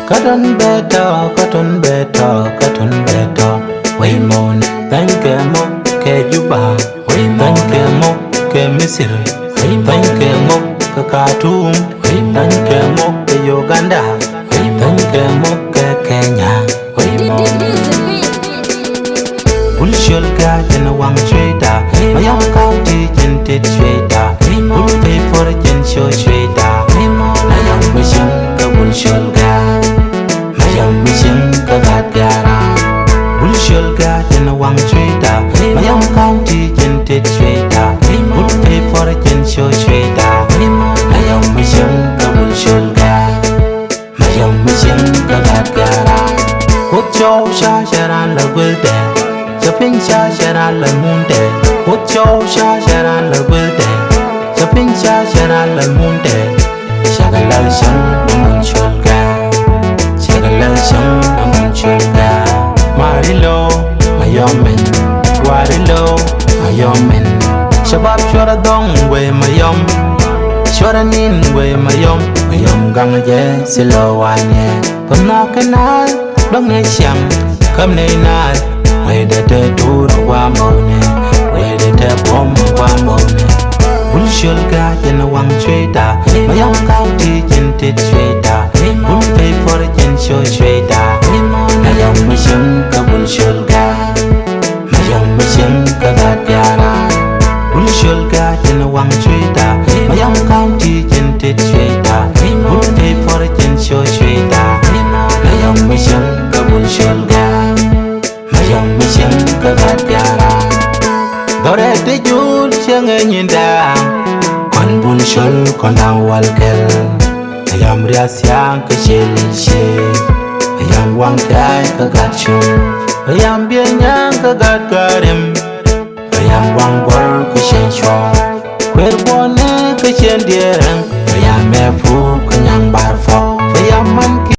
Cotton better, way moan, thank you, mo, ke juba, way thank you, mo, ke misir, way thank you, mo, ke Khartoum, way thank you, mo, ke Uganda, way thank you, mo, ke Kenya, way moan. Bullshit guy in a wang trader, my young county tinted trader, bull pay for a gin show trader, my young mission, the bullshit guy. Young mission, Kagara. Bullshit got in a one trader. My young county tinted trader. Would pay for a gin show trader. My young mission, bullshit guy. My young mission, Kagara. Put your shasharan la wilde. Shopping shasharan la munde. Put your shasharan la wilde. Shopping shasharan la munde. Shagalashan, bullshit guy. Marilo, Mayomen, Warilo, Mayomen. Shabab Shora Dong, way Mayom, Shoranin, way Mayom, Mayom Gangaje, Silo Wane. Come knock and I, Dong Nation, come nay, way the tour of Wamone, way the bomb of Wamone. Bullshit guy in a one trader, my young county tinted trader, bull pay for a gin show trader, my young mission, bullshit guy, my young mission, Kagara. Bullshit guy in a one trader, my young county tinted trader, bull pay for a gin show trader, my young mission, bullshit guy, my young mission, Kagara. Dore de jul changen da kon bun shol kon awal kel ayam rias yang ke shelishe ayam wang dai ka gachu ayam bien yang ka gat garim ayam wang bor ke shen sho kwer bone ke shen dierem ayam me fu